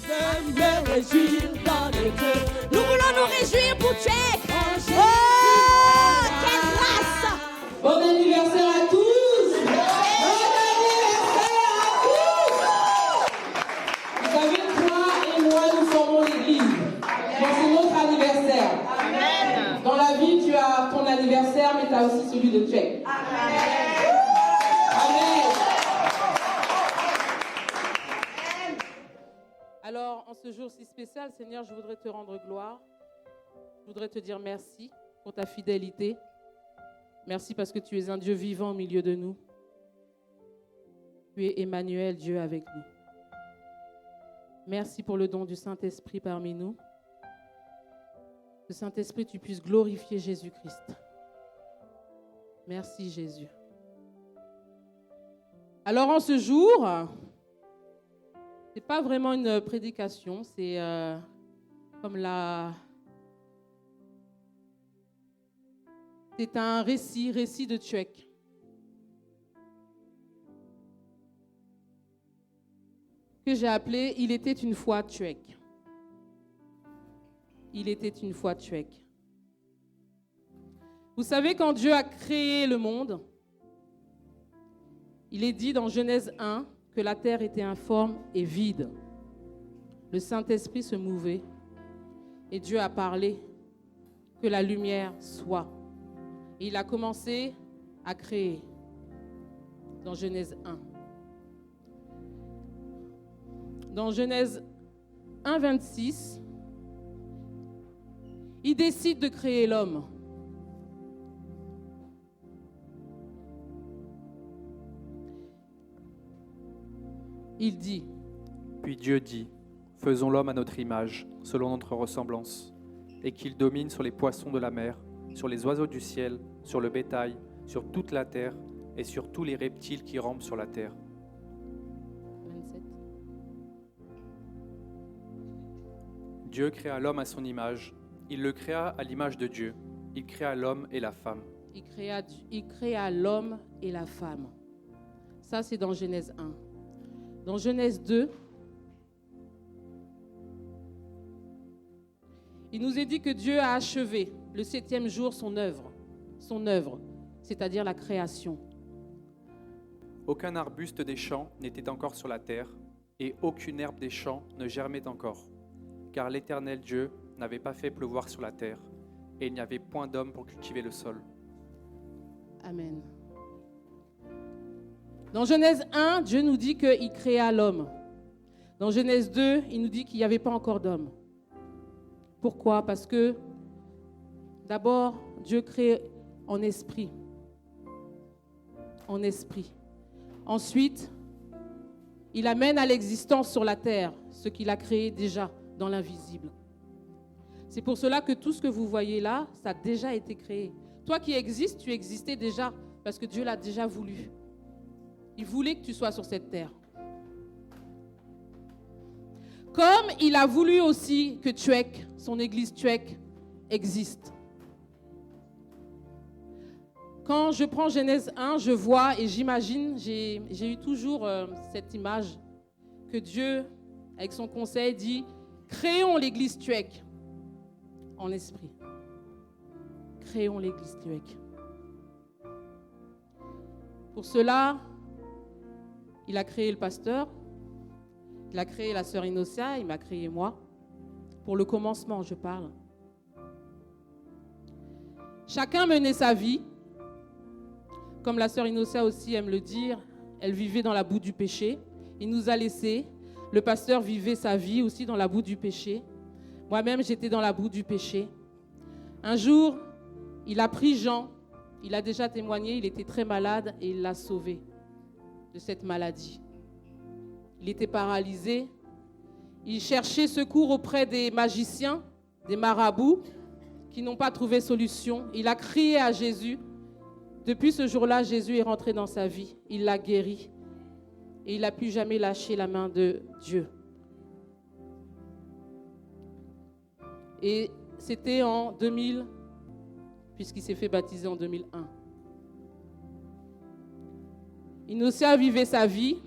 veux me réjouir dans le Dieu. Nous voulons nous réjouir pour Tchèque. Oh, quelle grâce! Bon anniversaire à tous! Bon anniversaire à tous! Vous savez, toi et moi, nous formons l'église. Donc c'est notre anniversaire. Amen. Dans la vie, tu as ton anniversaire, mais tu as aussi celui de Tchèque. Amen. Amen. Alors, en ce jour si spécial, Seigneur, je voudrais te rendre gloire. Je voudrais te dire merci pour ta fidélité. Merci parce que tu es un Dieu vivant au milieu de nous. Tu es Emmanuel, Dieu avec nous. Merci pour le don du Saint-Esprit parmi nous. Que Saint-Esprit, tu puisses glorifier Jésus-Christ. Merci Jésus. Alors en ce jour, c'est pas vraiment une prédication, c'est comme c'est un récit de Tchèque. Que j'ai appelé « Il était une fois Tchèque ». Il était une fois Tchèque. Vous savez, quand Dieu a créé le monde, il est dit dans Genèse 1 que la terre était informe et vide. Le Saint-Esprit se mouvait et Dieu a parlé que la lumière soit. Et il a commencé à créer dans Genèse 1. Dans Genèse 1, 26, il décide de créer l'homme. Il dit, Puis Dieu dit, faisons l'homme à notre image, selon notre ressemblance, et qu'il domine sur les poissons de la mer, sur les oiseaux du ciel, sur le bétail, sur toute la terre et sur tous les reptiles qui rampent sur la terre. 27. Dieu créa l'homme à son image. Il le créa à l'image de Dieu. Il créa l'homme et la femme. Il créa l'homme et la femme. Ça, c'est dans Genèse 1. Dans Genèse 2, il nous est dit que Dieu a achevé le 7e jour son œuvre, c'est-à-dire la création. Aucun arbuste des champs n'était encore sur la terre, et aucune herbe des champs ne germait encore, car l'Éternel Dieu n'avait pas fait pleuvoir sur la terre, et il n'y avait point d'homme pour cultiver le sol. Amen. Dans Genèse 1, Dieu nous dit qu'il créa l'homme. Dans Genèse 2, il nous dit qu'il n'y avait pas encore d'homme. Pourquoi? Parce que d'abord, Dieu crée en esprit. En esprit. Ensuite, il amène à l'existence sur la terre ce qu'il a créé déjà dans l'invisible. C'est pour cela que tout ce que vous voyez là, ça a déjà été créé. Toi qui existes, tu existais déjà parce que Dieu l'a déjà voulu. Il voulait que tu sois sur cette terre. Comme il a voulu aussi que Tchèque, son église Tchèque, existe. Quand je prends Genèse 1, je vois et j'imagine, j'ai eu toujours cette image que Dieu, avec son conseil, dit « Créons l'église Tchèque en esprit. Créons l'église Tchèque. » Pour cela, il a créé le pasteur, il a créé la sœur Inocia, il m'a créé moi. Pour le commencement, je parle. Chacun menait sa vie. Comme la sœur Inocia aussi aime le dire, elle vivait dans la boue du péché. Il nous a laissés. Le pasteur vivait sa vie aussi dans la boue du péché. Moi-même, j'étais dans la boue du péché. Un jour, il a pris Jean. Il a déjà témoigné, il était très malade et il l'a sauvé de cette maladie. Il était paralysé. Il cherchait secours auprès des magiciens, des marabouts, qui n'ont pas trouvé solution. Il a crié à Jésus. Depuis ce jour-là, Jésus est rentré dans sa vie. Il l'a guéri. Et il n'a plus jamais lâché la main de Dieu. Et c'était en 2000, puisqu'il s'est fait baptiser en 2001. Inocia vivait sa vie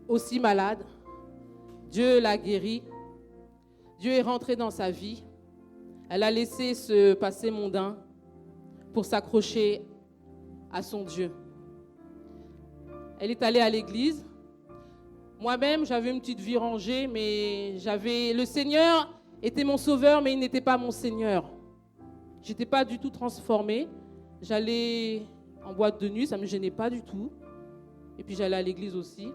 aussi malade, Dieu l'a guérie. Dieu est rentré dans sa vie. Elle a laissé ce passé mondain pour s'accrocher à son Dieu. Elle est allée à l'église. Moi-même, j'avais une petite vie rangée, mais le Seigneur était mon sauveur, mais il n'était pas mon Seigneur. Je n'étais pas du tout transformée. J'allais en boîte de nuit, ça ne me gênait pas du tout. Et puis j'allais à l'église aussi.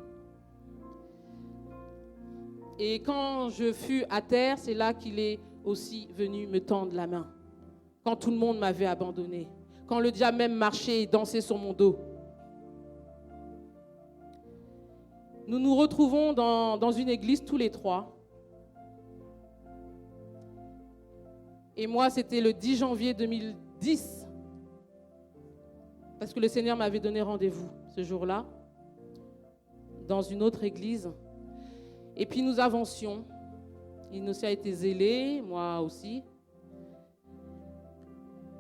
Et quand je fus à terre, c'est là qu'il est aussi venu me tendre la main. Quand tout le monde m'avait abandonné. Quand le diable même marchait et dansait sur mon dos. Nous nous retrouvons dans une église tous les trois. Et moi, c'était le 10 janvier 2010. Parce que le Seigneur m'avait donné rendez-vous ce jour-là. Dans une autre église. Et puis nous avancions. Inocia était zélé, moi aussi.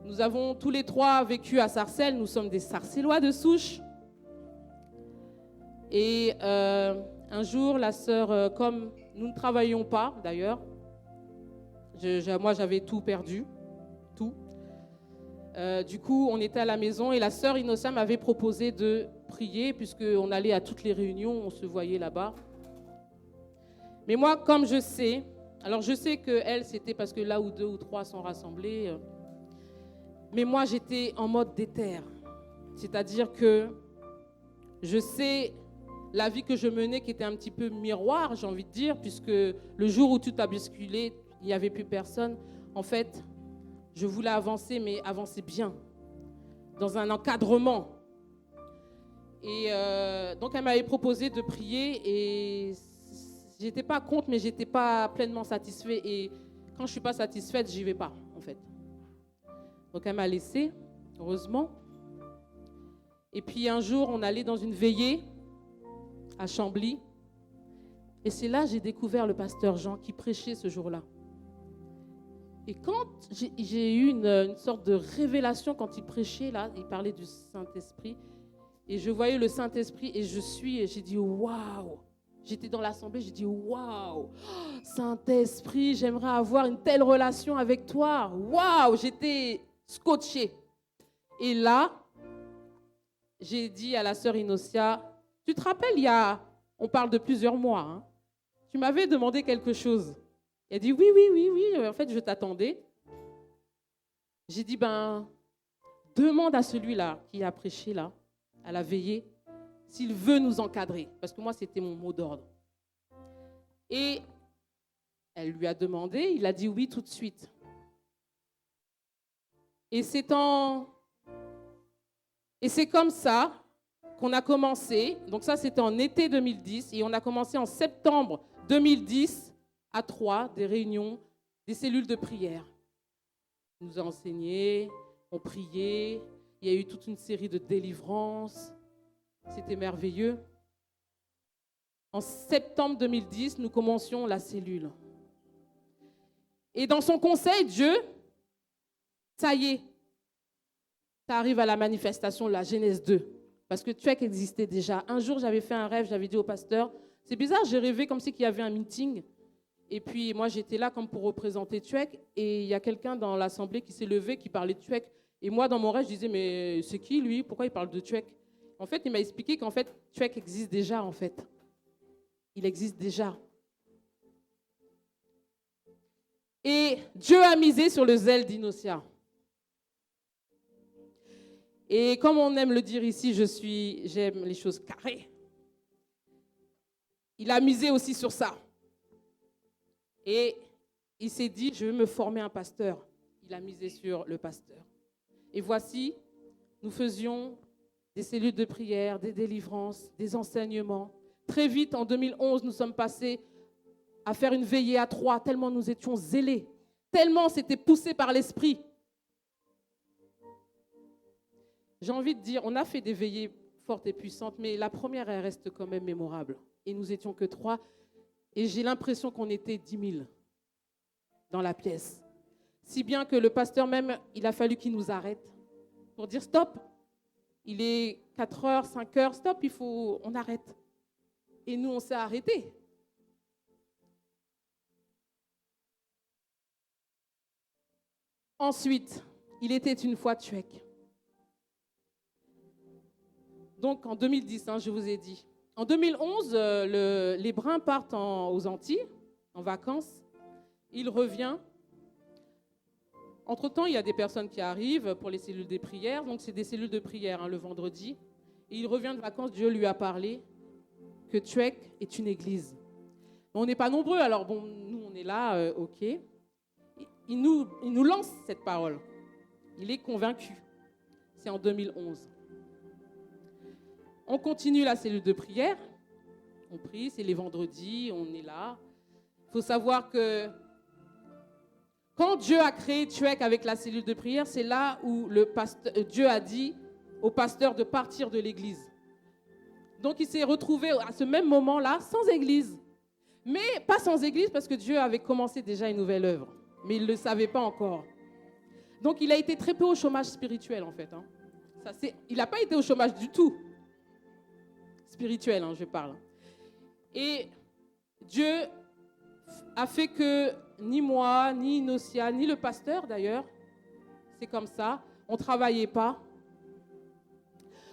Nous avons tous les trois vécu à Sarcelles. Nous sommes des Sarcellois de souche. Et un jour, la sœur, comme nous ne travaillions pas d'ailleurs, moi j'avais tout perdu, tout. Du coup, on était à la maison et la sœur Inocia m'avait proposé de prier puisqu'on allait à toutes les réunions, on se voyait là-bas. Mais moi, comme je sais, alors je sais qu'elle, c'était parce que là où 2 ou 3 sont rassemblés, mais moi j'étais en mode déter. C'est-à-dire que je sais la vie que je menais qui était un petit peu miroir, j'ai envie de dire, puisque le jour où tout a basculé, il n'y avait plus personne. En fait, je voulais avancer, mais avancer bien, dans un encadrement. Et donc, elle m'avait proposé de prier et j'étais pas contre, mais j'étais pas pleinement satisfaite. Et quand je suis pas satisfaite, j'y vais pas, en fait. Donc, elle m'a laissée, heureusement. Et puis, un jour, on allait dans une veillée à Chambly. Et c'est là que j'ai découvert le pasteur Jean qui prêchait ce jour-là. Et quand j'ai eu une sorte de révélation quand il prêchait, là, il parlait du Saint-Esprit. Et je voyais le Saint-Esprit et j'ai dit waouh. J'étais dans l'assemblée, j'ai dit waouh. Saint-Esprit, j'aimerais avoir une telle relation avec toi. Waouh, j'étais scotchée. Et là, j'ai dit à la sœur Inocia, tu te rappelles, on parle de plusieurs mois, hein, tu m'avais demandé quelque chose. Elle dit oui, en fait, je t'attendais. J'ai dit, demande à celui-là qui a prêché là, à la veillée, s'il veut nous encadrer. Parce que moi, c'était mon mot d'ordre. Et elle lui a demandé, il a dit oui tout de suite. Et c'est comme ça qu'on a commencé. Donc ça, c'était en été 2010. Et on a commencé en septembre 2010 à 3, des réunions, des cellules de prière. On nous a enseigné, on priait. Il y a eu toute une série de délivrances. C'était merveilleux. En septembre 2010, nous commencions la cellule. Et dans son conseil, Dieu, ça y est, ça arrive à la manifestation de la Genèse 2. Parce que Tuek existait déjà. Un jour, j'avais fait un rêve, j'avais dit au pasteur, c'est bizarre, j'ai rêvé comme si il y avait un meeting. Et puis, moi, j'étais là comme pour représenter Tuek. Et il y a quelqu'un dans l'assemblée qui s'est levé, qui parlait de Tuek. Et moi, dans mon rêve, je disais, mais c'est qui, lui? Pourquoi il parle de Tuek? En fait, il m'a expliqué qu'en fait, Tuek existe déjà, en fait. Il existe déjà. Et Dieu a misé sur le zèle d'Inocia. Et comme on aime le dire ici, j'aime les choses carrées. Il a misé aussi sur ça. Et il s'est dit, je vais me former un pasteur. Il a misé sur le pasteur. Et voici, nous faisions des cellules de prière, des délivrances, des enseignements. Très vite, en 2011, nous sommes passés à faire une veillée à 3, tellement nous étions zélés, tellement c'était poussé par l'esprit. J'ai envie de dire, on a fait des veillées fortes et puissantes, mais la première, elle reste quand même mémorable. Et nous étions que 3, et j'ai l'impression qu'on était 10 000 dans la pièce. Si bien que le pasteur même, il a fallu qu'il nous arrête pour dire stop. Il est 4 heures, 5 heures, stop, on arrête. Et nous, on s'est arrêtés. Ensuite, il était une fois Tchouek. Donc en 2010, je vous ai dit. En 2011, les Bruns partent aux Antilles, en vacances. Il revient. Entre-temps, il y a des personnes qui arrivent pour les cellules des prières. Donc c'est des cellules de prière le vendredi. Et il revient de vacances, Dieu lui a parlé que Tchouek est une église. Mais on n'est pas nombreux, alors bon, nous on est là, ok. Il nous lance cette parole. Il est convaincu. C'est en 2011. On continue la cellule de prière. On prie, c'est les vendredis, on est là. Il faut savoir que quand Dieu a créé Tchouek avec la cellule de prière, c'est là où Dieu a dit au pasteur de partir de l'église. Donc il s'est retrouvé à ce même moment-là sans église. Mais pas sans église parce que Dieu avait commencé déjà une nouvelle œuvre. Mais il ne le savait pas encore. Donc il a été très peu au chômage spirituel en fait. Il n'a pas été au chômage du tout. Spirituel, je parle. Et Dieu a fait que ni moi, ni Inocia, ni le pasteur d'ailleurs, c'est comme ça, on ne travaillait pas.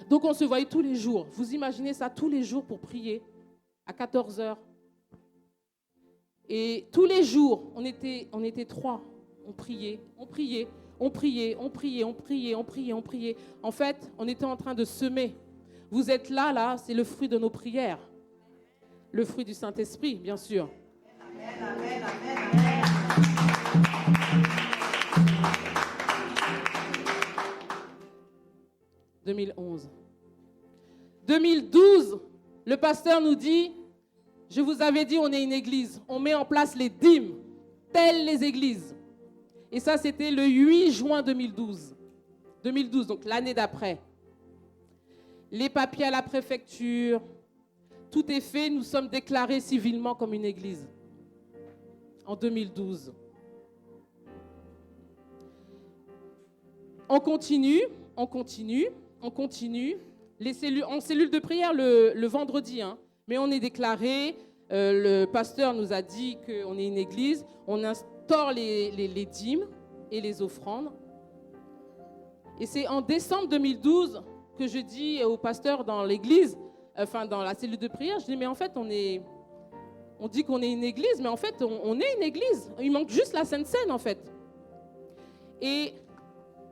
Donc on se voyait tous les jours. Vous imaginez ça, tous les jours pour prier à 14h. Et tous les jours, on était 3. On priait. En fait, on était en train de semer. Vous êtes là, c'est le fruit de nos prières. Le fruit du Saint-Esprit, bien sûr. Amen, amen, amen, amen. 2011. 2012, le pasteur nous dit, je vous avais dit, on est une église. On met en place les dîmes, telles les églises. Et ça, c'était le 8 juin 2012. 2012, donc l'année d'après. Les papiers à la préfecture, tout est fait, nous sommes déclarés civilement comme une église. En 2012. On continue. En cellule de prière le vendredi, mais on est déclaré. Le pasteur nous a dit qu'on est une église. On instaure les dîmes et les offrandes. Et c'est en décembre 2012 que je dis au pasteur dans l'église, dans la cellule de prière, je dis mais en fait on dit qu'on est une église, mais en fait on est une église. Il manque juste la Sainte Seine en fait. Et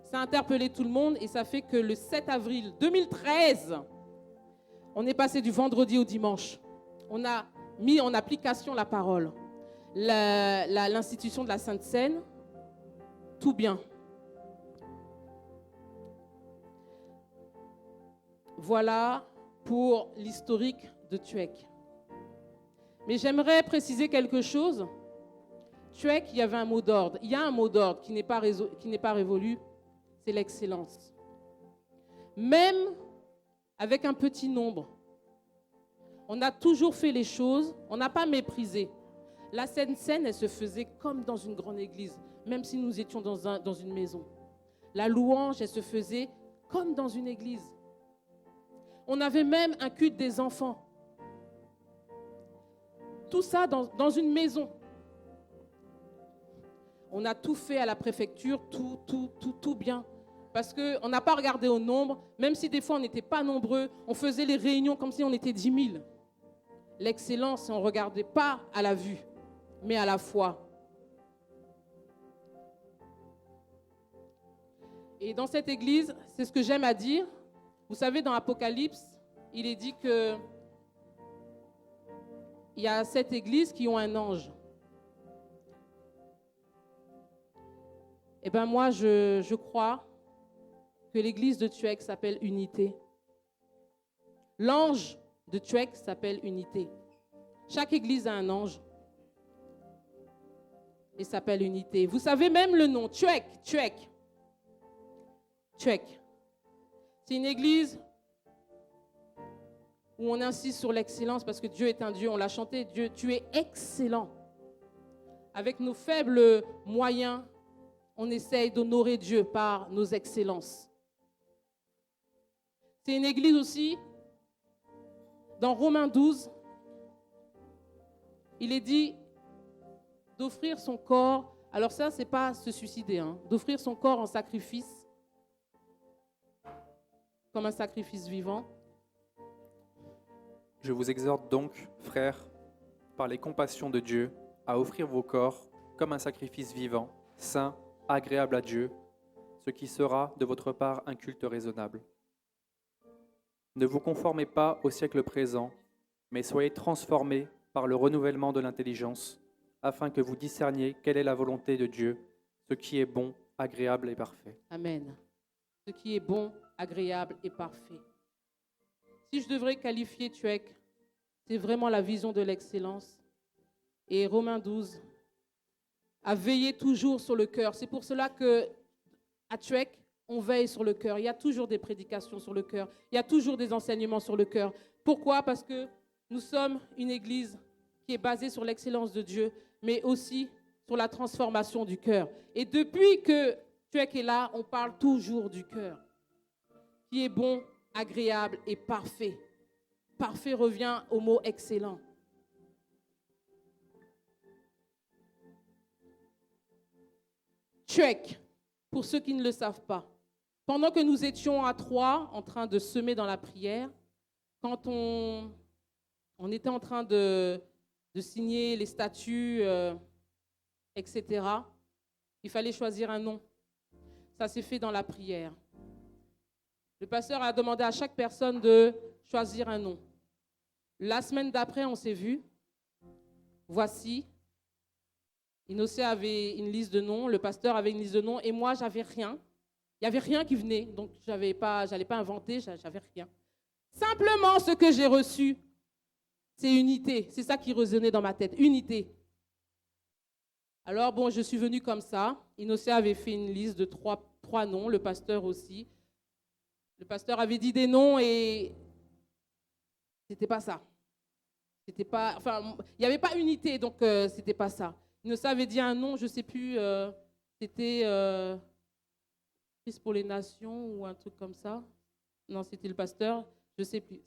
ça a interpellé tout le monde et ça fait que le 7 avril 2013, on est passé du vendredi au dimanche. On a mis en application la parole. L'institution de la Sainte Seine, tout bien. Voilà pour l'historique de Tchouek. Mais j'aimerais préciser quelque chose. Tchouek, il y avait un mot d'ordre. Il y a un mot d'ordre qui n'est pas révolu, c'est l'excellence. Même avec un petit nombre, on a toujours fait les choses, on n'a pas méprisé. La Sainte Seine, elle se faisait comme dans une grande église, même si nous étions dans une maison. La louange, elle se faisait comme dans une église. On avait même un culte des enfants. Tout ça dans une maison. On a tout fait à la préfecture, tout bien. Parce qu'on n'a pas regardé au nombre, même si des fois on n'était pas nombreux, on faisait les réunions comme si on était 10 000. L'excellence, on ne regardait pas à la vue, mais à la foi. Et dans cette église, c'est ce que j'aime à dire. Vous savez, dans Apocalypse, il est dit que il y a 7 églises qui ont un ange. Eh bien, moi, je crois que l'église de Tchouek s'appelle Unité. L'ange de Tchouek s'appelle Unité. Chaque église a un ange et s'appelle Unité. Vous savez même le nom, Tchouek. C'est une église où on insiste sur l'excellence parce que Dieu est un Dieu. On l'a chanté, Dieu, tu es excellent. Avec nos faibles moyens, on essaye d'honorer Dieu par nos excellences. C'est une église aussi, dans Romains 12, il est dit d'offrir son corps Alors ça, c'est pas se suicider, hein. D'offrir son corps en sacrifice, comme un sacrifice vivant. Je vous exhorte donc, frères, par les compassions de Dieu, à offrir vos corps comme un sacrifice vivant, saint, agréable à Dieu, ce qui sera de votre part un culte raisonnable. Ne vous conformez pas au siècle présent, mais soyez transformés par le renouvellement de l'intelligence, afin que vous discerniez quelle est la volonté de Dieu, ce qui est bon, agréable et parfait. Amen. Ce qui est bon, agréable et parfait. Si je devrais qualifier Tchouek, c'est vraiment la vision de l'excellence. Et Romains 12, à veiller toujours sur le cœur. C'est pour cela que à Tchouek, on veille sur le cœur. Il y a toujours des prédications sur le cœur. Il y a toujours des enseignements sur le cœur. Pourquoi? Parce que nous sommes une église qui est basée sur l'excellence de Dieu, mais aussi sur la transformation du cœur. Et depuis que Tchouek est là, on parle toujours du cœur, qui est bon, agréable et parfait. Parfait revient au mot excellent. Tchouek, pour ceux qui ne le savent pas, pendant que nous étions à Troyes en train de semer dans la prière, quand on était en train de signer les statuts, etc., il fallait choisir un nom. Ça s'est fait dans la prière. Le pasteur a demandé à chaque personne de choisir un nom. La semaine d'après, on s'est vus. Voici. Innocé avait une liste de noms, le pasteur avait une liste de noms, et moi, j'avais rien. Il n'y avait rien qui venait, donc je n'allais pas inventer, j'avais rien. Simplement, ce que j'ai reçu, c'est unité. C'est ça qui résonnait dans ma tête, unité. Alors, bon, je suis venue comme ça. Innocé avait fait une liste de trois noms, le pasteur aussi. Le pasteur avait dit des noms et c'était pas ça. C'était pas, enfin, il n'y avait pas unité, donc c'était pas ça. Innocé avait dit un nom, je ne sais plus, c'était Christ pour les nations ou un truc comme ça. Non, c'était le pasteur, je ne sais plus.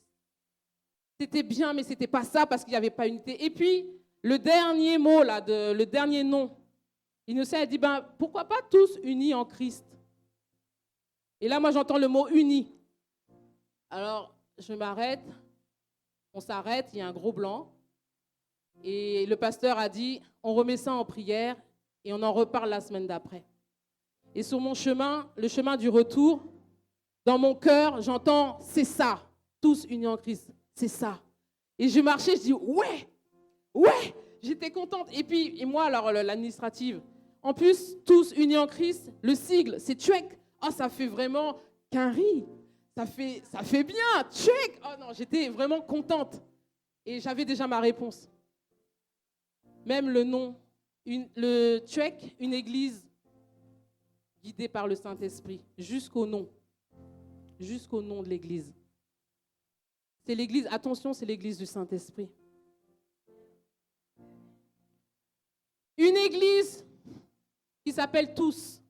C'était bien, mais ce n'était pas ça parce qu'il n'y avait pas unité. Et puis, le dernier mot, là, le dernier nom, Innocent a dit, pourquoi pas tous unis en Christ? Et là, moi, j'entends le mot uni. Alors, je m'arrête, on s'arrête, il y a un gros blanc. Et le pasteur a dit, on remet ça en prière et on en reparle la semaine d'après. Et sur mon chemin, le chemin du retour, dans mon cœur, j'entends, c'est ça, tous unis en Christ, c'est ça. Et je marchais, je dis, ouais, j'étais contente. Et puis, et moi, alors, l'administrative, en plus, tous unis en Christ, le sigle, c'est Tchouek. Oh, ça fait vraiment Quinry. Ça fait bien, Tchouek. Oh non, j'étais vraiment contente. Et j'avais déjà ma réponse. Même le nom, le Tchouek, une église guidée par le Saint-Esprit, jusqu'au nom de l'église. C'est l'église, attention, c'est l'église du Saint-Esprit. Une église qui s'appelle Tous.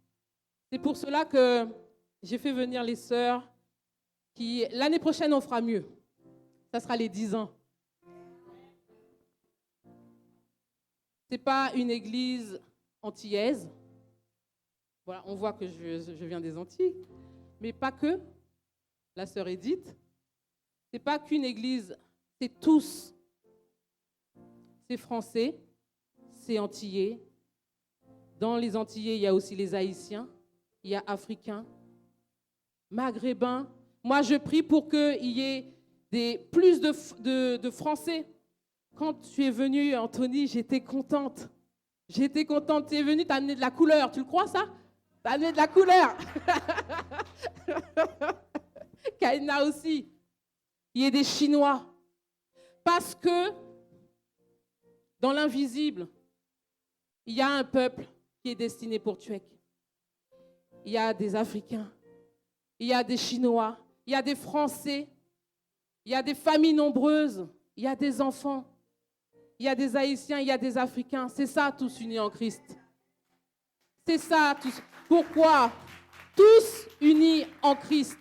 C'est pour cela que j'ai fait venir les sœurs qui, l'année prochaine, on fera mieux. Ça sera les 10 ans. Ce n'est pas une église antillaise. Voilà, on voit que je viens des Antilles. Mais pas que. La sœur Edith. Ce n'est pas qu'une église, c'est tous. C'est français, c'est antillais. Dans les Antillais, il y a aussi les Haïtiens, il y a Africains, Maghrébins. Moi, je prie pour qu'il y ait plus de Français. Quand tu es venu, Anthony, j'étais contente. J'étais contente. Tu es venu, tu as amené de la couleur. Tu le crois, ça? Tu as amené de la couleur. Kaina aussi. Il y a des Chinois. Parce que dans l'invisible, il y a un peuple qui est destiné pour Tchouek. Il y a des Africains, il y a des Chinois, il y a des Français, il y a des familles nombreuses, il y a des enfants, il y a des Haïtiens, il y a des Africains. C'est ça, tous unis en Christ. C'est ça, tous. Pourquoi? Tous unis en Christ.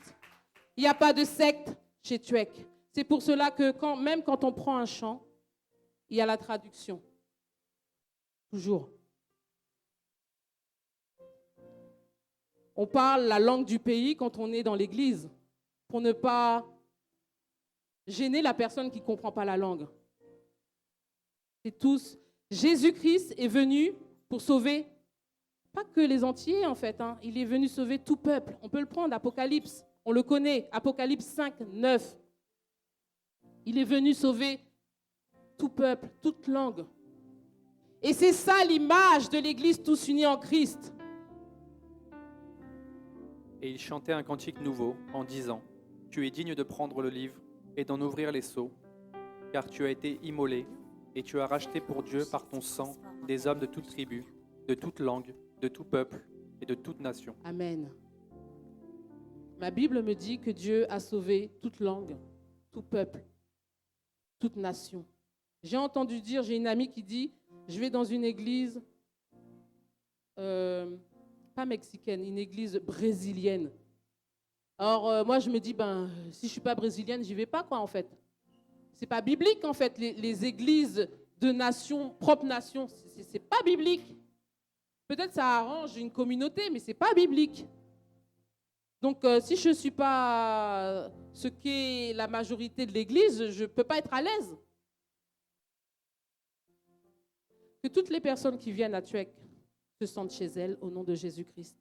Il n'y a pas de secte chez Tchouek. C'est pour cela que même quand on prend un chant, il y a la traduction. Toujours. on parle la langue du pays quand on est dans l'église, pour ne pas gêner la personne qui ne comprend pas la langue. C'est tous. Jésus-Christ est venu pour sauver, pas que les entiers en fait, hein. Il est venu sauver tout peuple. On peut le prendre, Apocalypse, on le connaît, Apocalypse 5, 9. Il est venu sauver tout peuple, toute langue. Et c'est ça l'image de l'Église tous unis en Christ. Et il chantait un cantique nouveau en disant : Tu es digne de prendre le livre et d'en ouvrir les sceaux, car tu as été immolé et tu as racheté pour Dieu par ton sang des hommes de toute tribu, de toute langue, de tout peuple et de toute nation. Amen. Ma Bible me dit que Dieu a sauvé toute langue, tout peuple, toute nation. J'ai entendu dire, j'ai une amie qui dit, je vais dans une église, pas mexicaine, une église brésilienne. Alors moi je me dis, si je ne suis pas brésilienne, j'y vais pas quoi en fait. C'est pas biblique en fait, les églises de nations, propres nations, c'est pas biblique. Peut-être ça arrange une communauté, mais c'est pas biblique. Donc si je ne suis pas ce qu'est la majorité de l'église, je ne peux pas être à l'aise. Que toutes les personnes qui viennent à Tuek se sentent chez elles au nom de Jésus-Christ.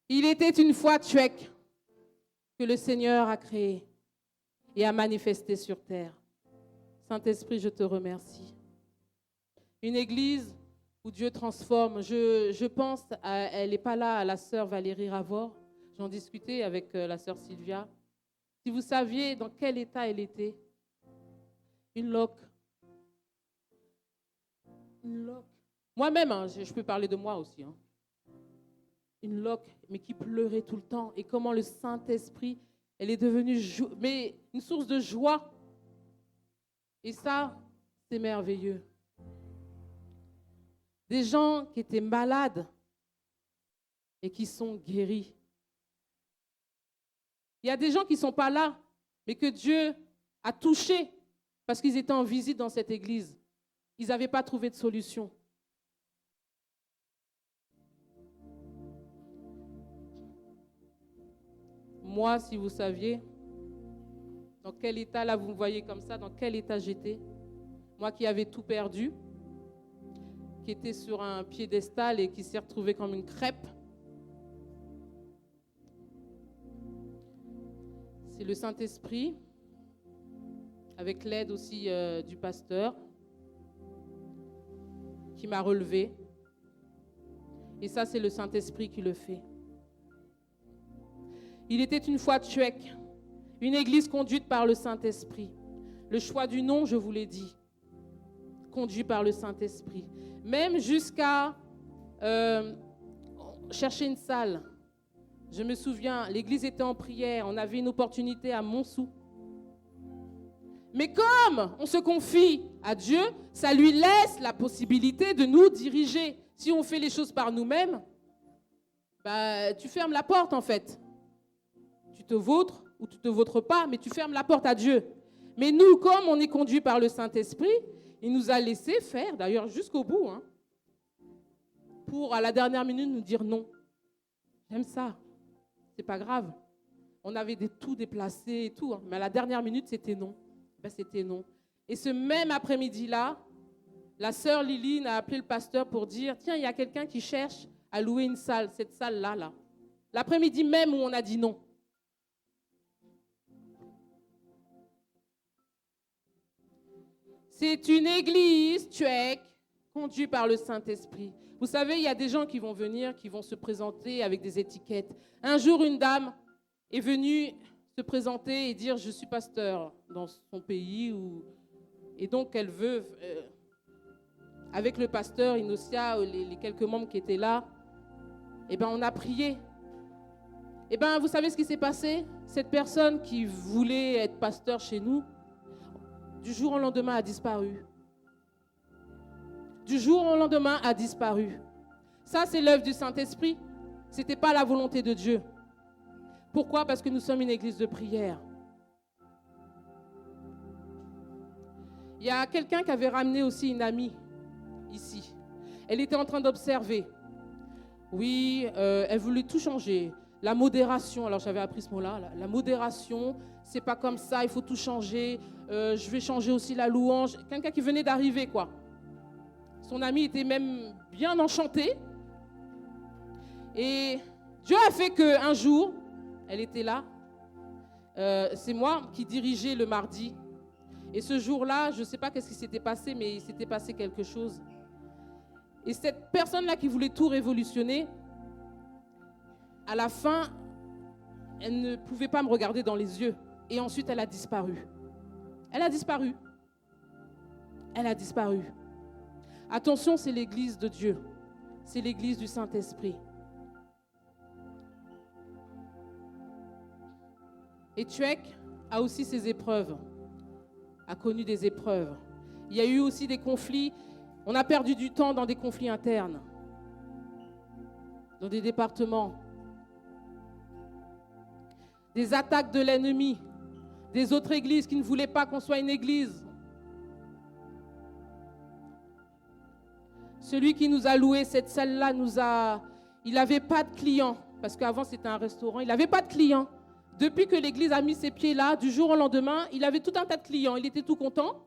Il était une fois Tuek que le Seigneur a créé et a manifesté sur terre. Saint-Esprit, je te remercie. Une église où Dieu transforme. Je pense, elle n'est pas là, à la sœur Valérie Ravor. J'en discutais avec la sœur Sylvia. Si vous saviez dans quel état elle était, une loque. Une loque. Moi-même, hein, je peux parler de moi aussi. Hein. Une loque, mais qui pleurait tout le temps. Et comment le Saint-Esprit, elle est devenue mais une source de joie. Et ça, c'est merveilleux. Des gens qui étaient malades et qui sont guéris. Il y a des gens qui ne sont pas là, mais que Dieu a touchés parce qu'ils étaient en visite dans cette église. Ils n'avaient pas trouvé de solution. Moi, si vous saviez, dans quel état, là vous me voyez comme ça, dans quel état j'étais. Moi qui avais tout perdu, qui était sur un piédestal et qui s'est retrouvé comme une crêpe. C'est le Saint-Esprit, avec l'aide aussi du pasteur, qui m'a relevé. Et ça, c'est le Saint-Esprit qui le fait. Il était une fois Tuek, une église conduite par le Saint-Esprit. Le choix du nom, je vous l'ai dit, conduit par le Saint-Esprit. Même jusqu'à chercher une salle. Je me souviens, l'église était en prière, on avait une opportunité à Montsou. Mais comme on se confie à Dieu, ça lui laisse la possibilité de nous diriger. Si on fait les choses par nous-mêmes, tu fermes la porte en fait. Tu te vautres ou tu ne te vautres pas, mais tu fermes la porte à Dieu. Mais nous, comme on est conduit par le Saint-Esprit, il nous a laissé faire, d'ailleurs jusqu'au bout, hein, pour à la dernière minute nous dire non. J'aime ça. C'est pas grave. On avait tout déplacé et tout, hein, mais à la dernière minute, c'était non. C'était non. Et ce même après-midi-là, la sœur Liline a appelé le pasteur pour dire, tiens, il y a quelqu'un qui cherche à louer une salle, cette salle-là, là. L'après-midi même où on a dit non. C'est une église Tuek, conduite par le Saint-Esprit. Vous savez, il y a des gens qui vont venir, qui vont se présenter avec des étiquettes. Un jour, une dame est venue se présenter et dire « Je suis pasteur dans son pays. » Et donc, elle veut, avec le pasteur Inocia, les quelques membres qui étaient là, on a prié. Vous savez ce qui s'est passé? Cette personne qui voulait être pasteur chez nous, du jour au lendemain, a disparu. Du jour au lendemain, a disparu. Ça, c'est l'œuvre du Saint-Esprit. Ce n'était pas la volonté de Dieu. Pourquoi? Parce que nous sommes une église de prière. Il y a quelqu'un qui avait ramené aussi une amie ici. Elle était en train d'observer. Oui, elle voulait tout changer. La modération, alors j'avais appris ce mot-là, la modération, c'est pas comme ça, il faut tout changer. Je vais changer aussi la louange. Quelqu'un qui venait d'arriver, quoi. Son amie était même bien enchantée. Et Dieu a fait qu'un jour, elle était là. C'est moi qui dirigeais le mardi. Et ce jour-là, je ne sais pas qu'est-ce qui s'était passé, mais il s'était passé quelque chose. Et cette personne-là qui voulait tout révolutionner, à la fin, elle ne pouvait pas me regarder dans les yeux. Et ensuite, elle a disparu. Elle a disparu. Elle a disparu. Attention, c'est l'église de Dieu. C'est l'église du Saint-Esprit. Et Tchouek a aussi ses épreuves, a connu des épreuves. Il y a eu aussi des conflits. On a perdu du temps dans des conflits internes, dans des départements, des attaques de l'ennemi, des autres églises qui ne voulaient pas qu'on soit une église. Celui qui nous a loué cette salle-là il n'avait pas de clients, parce qu'avant c'était un restaurant, il n'avait pas de clients. Depuis que l'église a mis ses pieds là, du jour au lendemain, il avait tout un tas de clients, il était tout content.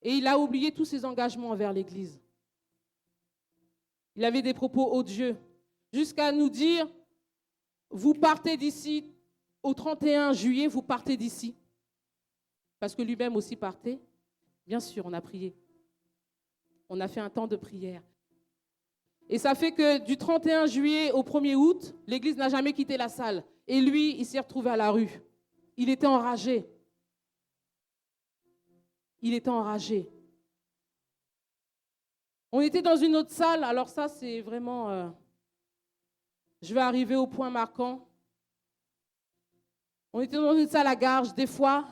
Et il a oublié tous ses engagements envers l'église. Il avait des propos odieux, jusqu'à nous dire, vous partez d'ici, au 31 juillet, vous partez d'ici. Parce que lui-même aussi partait. Bien sûr, on a prié. On a fait un temps de prière. Et ça fait que du 31 juillet au 1er août, l'église n'a jamais quitté la salle. Et lui, il s'est retrouvé à la rue. Il était enragé. Il était enragé. On était dans une autre salle. Alors ça, c'est vraiment... je vais arriver au point marquant. On était dans une salle à Garges. Des fois,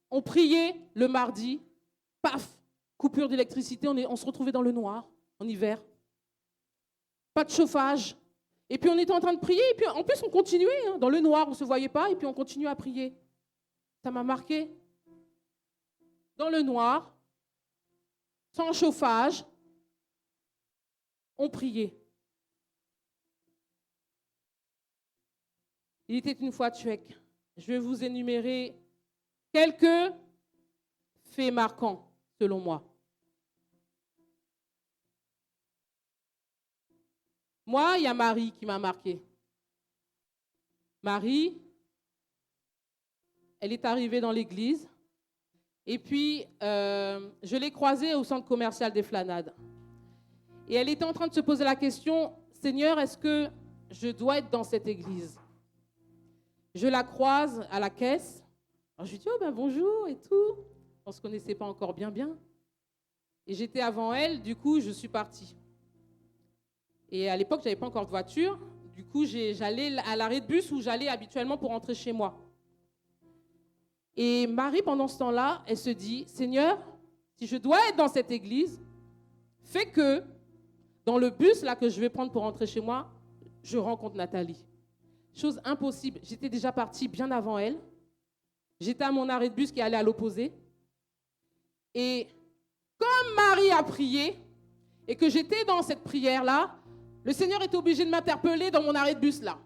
on priait le mardi. Paf, coupure d'électricité. On se retrouvait dans le noir, en hiver. Pas de chauffage. Et puis on était en train de prier. Et puis en plus, on continuait. Dans le noir, on ne se voyait pas. Et puis on continuait à prier. Ça m'a marqué. Dans le noir, sans chauffage, on priait. Il était une fois Tchouek. Je vais vous énumérer quelques faits marquants, selon moi. Moi, il y a Marie qui m'a marqué. Marie, elle est arrivée dans l'église. Et puis, je l'ai croisée au centre commercial des Flanades. Et elle était en train de se poser la question, Seigneur, est-ce que je dois être dans cette église? Je la croise à la caisse. Alors je lui dis, oh ben bonjour et tout. On ne se connaissait pas encore bien. Et j'étais avant elle, du coup, je suis partie. Et à l'époque, je n'avais pas encore de voiture. Du coup, j'allais à l'arrêt de bus où j'allais habituellement pour rentrer chez moi. Et Marie, pendant ce temps-là, elle se dit, Seigneur, si je dois être dans cette église, fais que dans le bus là que je vais prendre pour rentrer chez moi, je rencontre Nathalie. Chose impossible. J'étais déjà partie bien avant elle. J'étais à mon arrêt de bus qui allait à l'opposé. Et comme Marie a prié et que j'étais dans cette prière-là, le Seigneur était obligé de m'interpeller dans mon arrêt de bus là.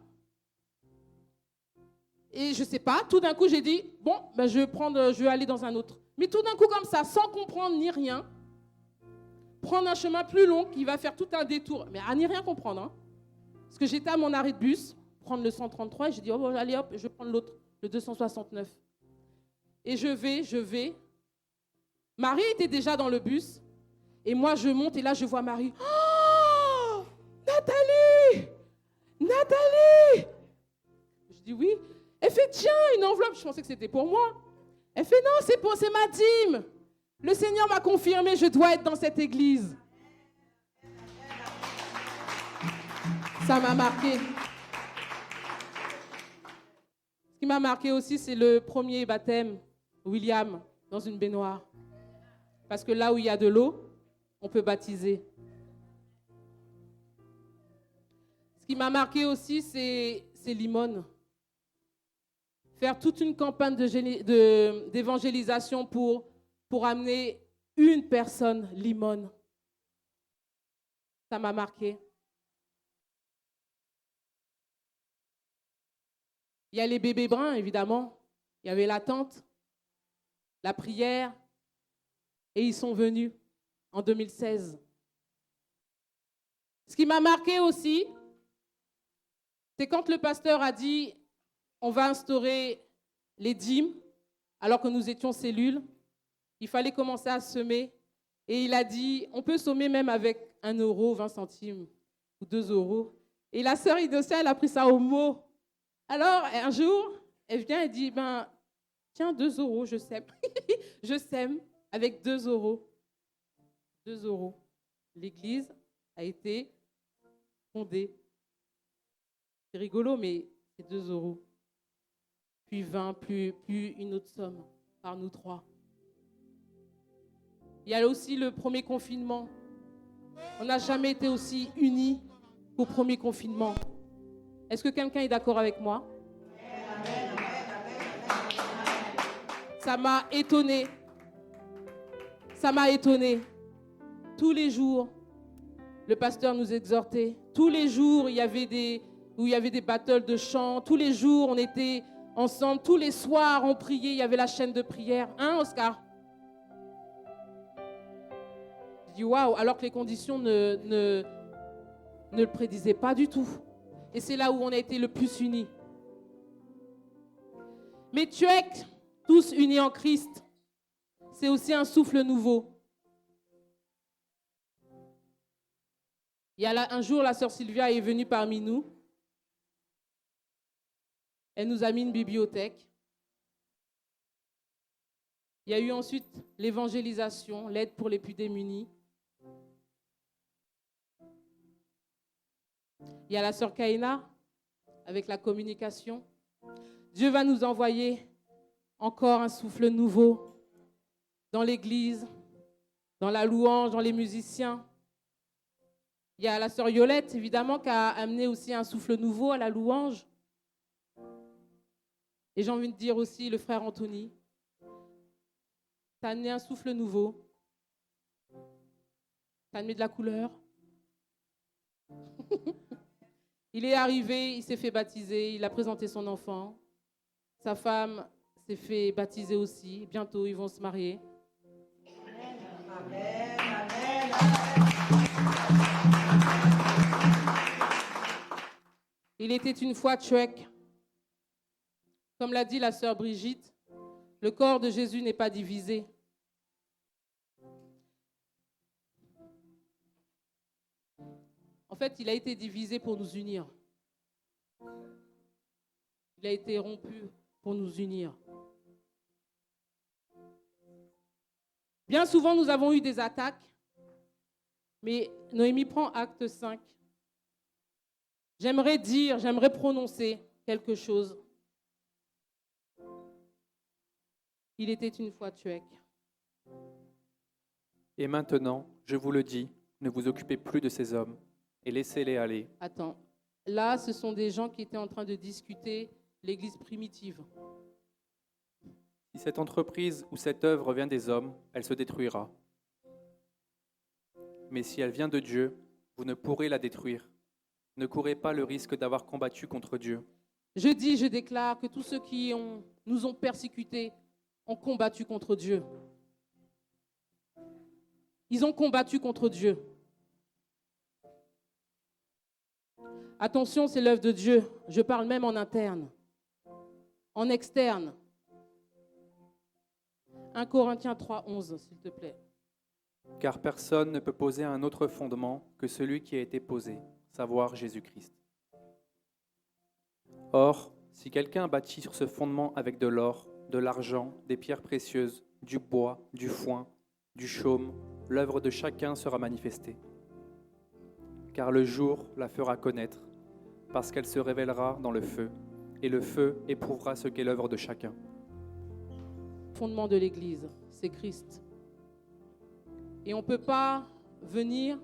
Et je ne sais pas, tout d'un coup, j'ai dit, bon, ben je vais aller dans un autre. Mais tout d'un coup, comme ça, sans comprendre ni rien, prendre un chemin plus long qui va faire tout un détour. Mais à n'y rien comprendre. Hein. Parce que j'étais à mon arrêt de bus, prendre le 133, et j'ai dit, oh, bon, allez hop, je vais prendre l'autre, le 269. Et je vais. Marie était déjà dans le bus. Et moi, je monte, et là, je vois Marie. Oh, Nathalie! Je dis oui. Elle fait, tiens, une enveloppe. Je pensais que c'était pour moi. Elle fait, non, c'est ma dîme. Le Seigneur m'a confirmé, je dois être dans cette église. Ça m'a marqué. Ce qui m'a marqué aussi, c'est le premier baptême, William, dans une baignoire. Parce que là où il y a de l'eau, on peut baptiser. Ce qui m'a marqué aussi, c'est Limone. faire toute une campagne d'évangélisation pour amener une personne Limone. Ça m'a marqué. Il y a les bébés bruns, évidemment. Il y avait l'attente, la prière, et ils sont venus en 2016. Ce qui m'a marqué aussi, c'est quand le pasteur a dit on va instaurer les dîmes, alors que nous étions cellules, il fallait commencer à semer. Et il a dit on peut semer même avec 1 euro, 20 centimes ou 2 euros. Et la sœur Idocia, elle a pris ça au mot. Alors, un jour, elle vient et dit tiens, 2 euros, je sème. Je sème avec 2 euros. 2 euros. L'église a été fondée. C'est rigolo, mais c'est 2 euros. Puis 20, plus une autre somme par nous 3. Il y a aussi le premier confinement. On n'a jamais été aussi unis qu'au premier confinement. Est-ce que quelqu'un est d'accord avec moi? Ça m'a étonnée. Ça m'a étonnée. Tous les jours, le pasteur nous exhortait. Tous les jours, il y avait des battles de chant. Tous les jours, on était ensemble. Tous les soirs, on priait. Il y avait la chaîne de prière. Hein, Oscar? Je dis waouh, alors que les conditions ne le prédisaient pas du tout. Et c'est là où on a été le plus unis. Mais Tchouek, tous unis en Christ, c'est aussi un souffle nouveau. Il y a un jour, la sœur Sylvia est venue parmi nous. Elle nous a mis une bibliothèque. Il y a eu ensuite l'évangélisation, l'aide pour les plus démunis. Il y a la sœur Kaina avec la communication. Dieu va nous envoyer encore un souffle nouveau dans l'église, dans la louange, dans les musiciens. Il y a la sœur Yolette, évidemment, qui a amené aussi un souffle nouveau à la louange. Et j'ai envie de dire aussi le frère Anthony. Tu as amené un souffle nouveau. Tu as amené de la couleur. Il est arrivé, il s'est fait baptiser, il a présenté son enfant. Sa femme s'est fait baptiser aussi. Bientôt, ils vont se marier. Amen, amen, amen. Il était une fois Tchouek. Comme l'a dit la sœur Brigitte, le corps de Jésus n'est pas divisé. En fait, il a été divisé pour nous unir. Il a été rompu pour nous unir. Bien souvent, nous avons eu des attaques, mais Noémie prend acte 5. J'aimerais prononcer quelque chose. Il était une fois Tchouek. Et maintenant, je vous le dis, ne vous occupez plus de ces hommes et laissez-les aller. Attends, là, ce sont des gens qui étaient en train de discuter l'église primitive. Si cette entreprise ou cette œuvre vient des hommes, elle se détruira. Mais si elle vient de Dieu, vous ne pourrez la détruire. Ne courez pas le risque d'avoir combattu contre Dieu. Je déclare que tous ceux qui nous ont persécutés ont combattu contre Dieu. Ils ont combattu contre Dieu. Attention, c'est l'œuvre de Dieu. Je parle même en interne. En externe. 1 Corinthiens 3, 11, s'il te plaît. Car personne ne peut poser un autre fondement que celui qui a été posé, savoir Jésus-Christ. Or, si quelqu'un bâtit sur ce fondement avec de l'or, de l'argent, des pierres précieuses, du bois, du foin, du chaume, l'œuvre de chacun sera manifestée. Car le jour la fera connaître, parce qu'elle se révélera dans le feu, et le feu éprouvera ce qu'est l'œuvre de chacun. Le fondement de l'Église, c'est Christ. Et on ne peut pas venir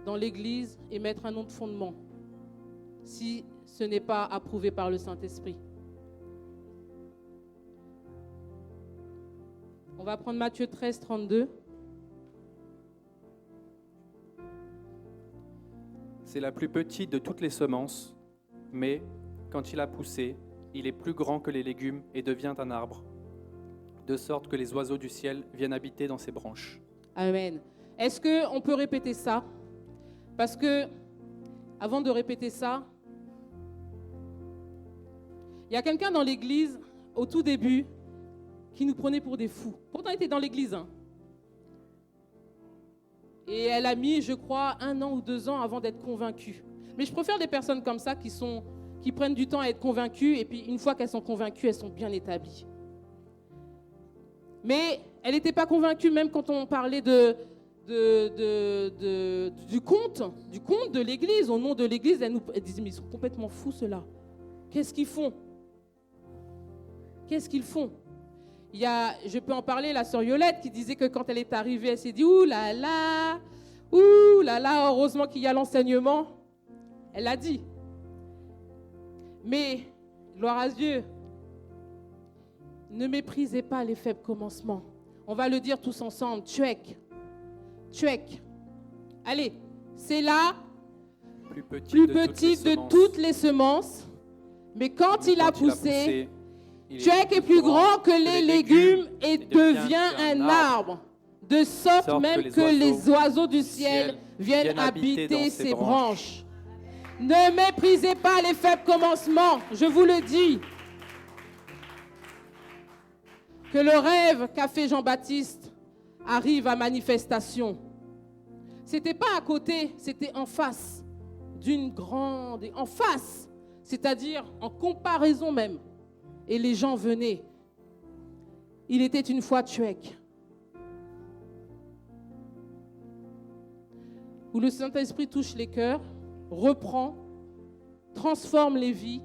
dans l'Église et mettre un autre fondement si ce n'est pas approuvé par le Saint-Esprit. va prendre Matthieu 13, 32. C'est la plus petite de toutes les semences, mais quand il a poussé, il est plus grand que les légumes et devient un arbre, de sorte que les oiseaux du ciel viennent habiter dans ses branches. Amen. Est-ce qu'on peut répéter ça? Parce que, avant de répéter ça, il y a quelqu'un dans l'église, au tout début, qui nous prenait pour des fous. Pourtant, elle était dans l'église. Et elle a mis, je crois, 1 an ou 2 ans avant d'être convaincue. Mais je préfère des personnes comme ça qui prennent du temps à être convaincues, et puis une fois qu'elles sont convaincues, elles sont bien établies. Mais elle n'était pas convaincue, même quand on parlait du compte de l'église, au nom de l'église, elle disait, mais ils sont complètement fous ceux-là. Qu'est-ce qu'ils font? Qu'est-ce qu'ils font? Je peux en parler, la sœur Yolette qui disait que quand elle est arrivée, elle s'est dit, ouh là là, heureusement qu'il y a l'enseignement. Elle l'a dit. Mais, gloire à Dieu, ne méprisez pas les faibles commencements. On va le dire tous ensemble, tchouek. Allez, c'est la plus petite de toutes les semences. Mais quand il a poussé, tchouek est plus grand que les légumes et devient un arbre, de sorte même que les oiseaux du ciel viennent habiter ses branches. Ne méprisez pas les faibles commencements, je vous le dis. Que le rêve qu'a fait Jean-Baptiste arrive à manifestation. C'était pas à côté, c'était en face d'une grande... En face, c'est-à-dire en comparaison même. Et les gens venaient. Il était une fois tchouek. Où le Saint-Esprit touche les cœurs, reprend, transforme les vies.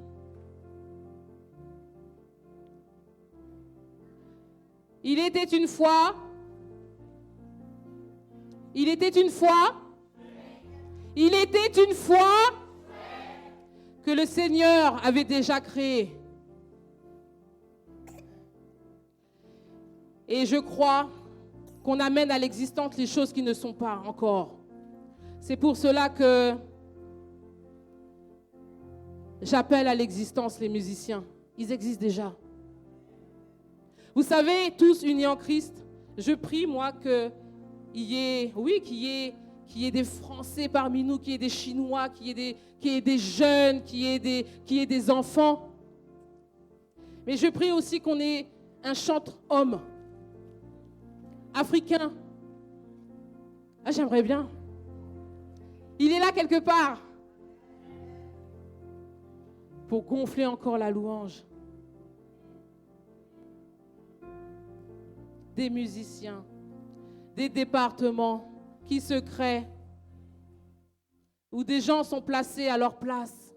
Il était une fois que le Seigneur avait déjà créé. Et je crois qu'on amène à l'existence les choses qui ne sont pas encore. C'est pour cela que j'appelle à l'existence les musiciens. Ils existent déjà. Vous savez, tous unis en Christ, je prie, moi, qu'il y ait des Français parmi nous, qu'il y ait des Chinois, qu'il y ait des jeunes, qu'il y ait des enfants. Mais je prie aussi qu'on ait un chantre homme, africain. Ah, j'aimerais bien. Il est là quelque part pour gonfler encore la louange. Des musiciens, des départements qui se créent, où des gens sont placés à leur place.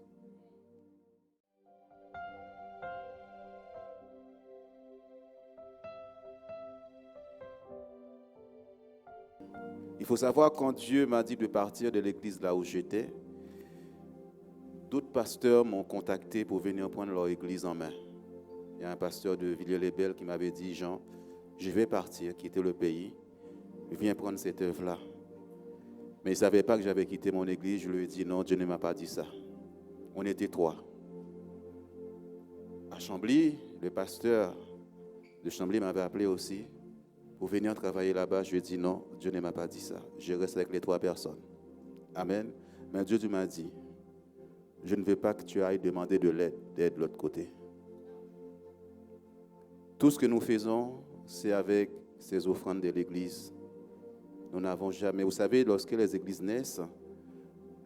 Il faut savoir, quand Dieu m'a dit de partir de l'église là où j'étais, d'autres pasteurs m'ont contacté pour venir prendre leur église en main. Il y a un pasteur de Villiers-les-Belles qui m'avait dit, Jean, je vais partir, quitter le pays, viens prendre cette œuvre-là. Mais il ne savait pas que j'avais quitté mon église. Je lui ai dit, non, Dieu ne m'a pas dit ça. On était 3. À Chambly, le pasteur de Chambly m'avait appelé aussi pour venir travailler là-bas. Je lui ai dit, non, Dieu ne m'a pas dit ça. Je reste avec les 3 personnes. Amen. Mais Dieu m'a dit, je ne veux pas que tu ailles demander de l'aide de l'autre côté. Tout ce que nous faisons, c'est avec ces offrandes de l'église. Nous n'avons jamais... Vous savez, lorsque les églises naissent,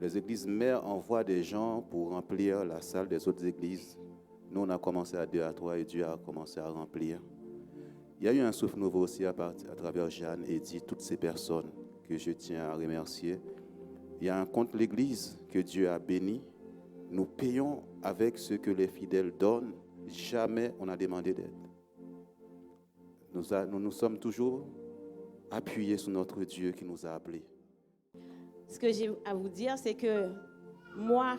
les églises mères envoient des gens pour remplir la salle des autres églises. Nous, on a commencé à 2 à 3 et Dieu a commencé à remplir. Il y a eu un souffle nouveau aussi à travers Jeanne et dit toutes ces personnes que je tiens à remercier. Il y a un compte l'église que Dieu a béni. Nous payons avec ce que les fidèles donnent. Jamais on a demandé d'aide. Nous sommes toujours appuyés sur notre Dieu qui nous a appelés. Ce que j'ai à vous dire, c'est que moi,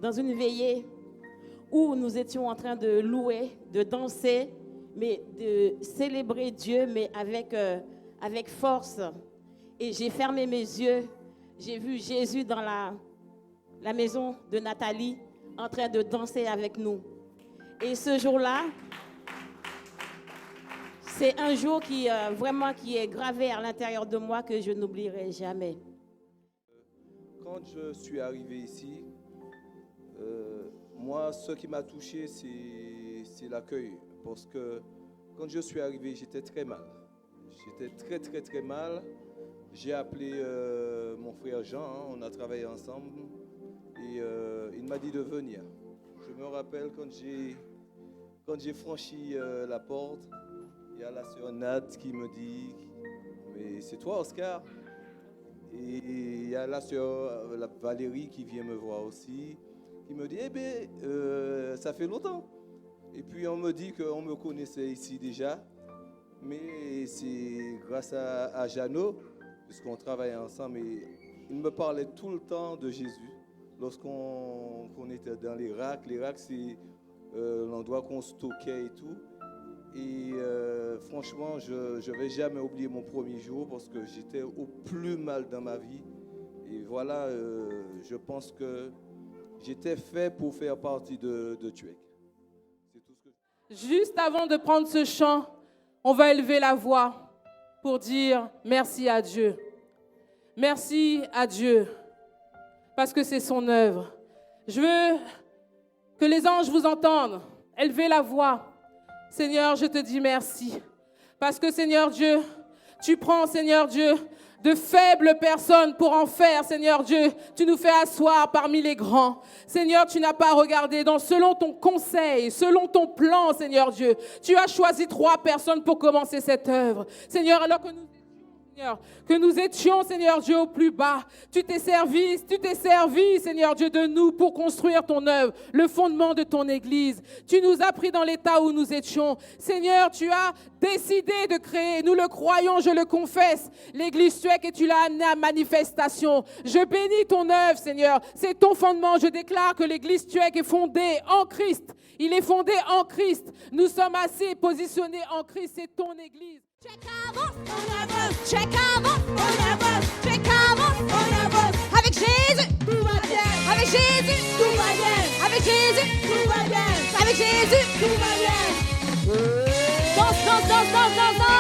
dans une veillée où nous étions en train de louer, de danser, mais de célébrer Dieu, mais avec force. Et j'ai fermé mes yeux. J'ai vu Jésus dans la maison de Nathalie en train de danser avec nous. Et ce jour-là, c'est un jour qui est gravé à l'intérieur de moi que je n'oublierai jamais. Quand je suis arrivé ici, moi, ce qui m'a touché, c'est l'accueil. Parce que quand je suis arrivé, j'étais très mal. J'étais très, très, très mal. J'ai appelé mon frère Jean, hein, on a travaillé ensemble. Et il m'a dit de venir. Je me rappelle quand j'ai franchi la porte, il y a la sœur Nat qui me dit « Mais c'est toi, Oscar ?» Et il y a la sœur Valérie qui vient me voir aussi, qui me dit « Eh bien, ça fait longtemps. » Et puis on me dit qu'on me connaissait ici déjà, mais c'est grâce à Jeannot, puisqu'on travaillait ensemble, et il me parlait tout le temps de Jésus. Lorsqu'on était dans les racks, c'est l'endroit qu'on stockait et tout. Et franchement, je ne vais jamais oublier mon premier jour parce que j'étais au plus mal dans ma vie. Et voilà, je pense que j'étais fait pour faire partie de Tuek. C'est tout ce que... Juste avant de prendre ce chant, on va élever la voix pour dire merci à Dieu. Merci à Dieu, parce que c'est son œuvre. Je veux que les anges vous entendent. Élevez la voix. Seigneur, je te dis merci. Parce que, Seigneur Dieu, tu prends, Seigneur Dieu, de faibles personnes pour en faire, Seigneur Dieu. Tu nous fais asseoir parmi les grands. Seigneur, tu n'as pas regardé selon ton conseil, selon ton plan, Seigneur Dieu. Tu as choisi 3 personnes pour commencer cette œuvre. Seigneur, alors que nous étions, Seigneur Dieu, au plus bas. Tu t'es servi, Seigneur Dieu, de nous pour construire ton œuvre, le fondement de ton Église. Tu nous as pris dans l'état où nous étions. Seigneur, tu as décidé de créer, nous le croyons, je le confesse, l'Église Tuek, et tu l'as amenée à manifestation. Je bénis ton œuvre, Seigneur. C'est ton fondement. Je déclare que l'Église Tuek est fondée en Christ. Il est fondé en Christ. Nous sommes assez positionnés en Christ. C'est ton Église. Check avance, on avance, check avance, on avance, check avance, on avance. Avec Jésus, tout va bien. Avec Jésus, tout va bien. Avec Jésus, tout va bien. Avec Jésus, tout va bien. Danse, danse, danse, danse, danse, danse.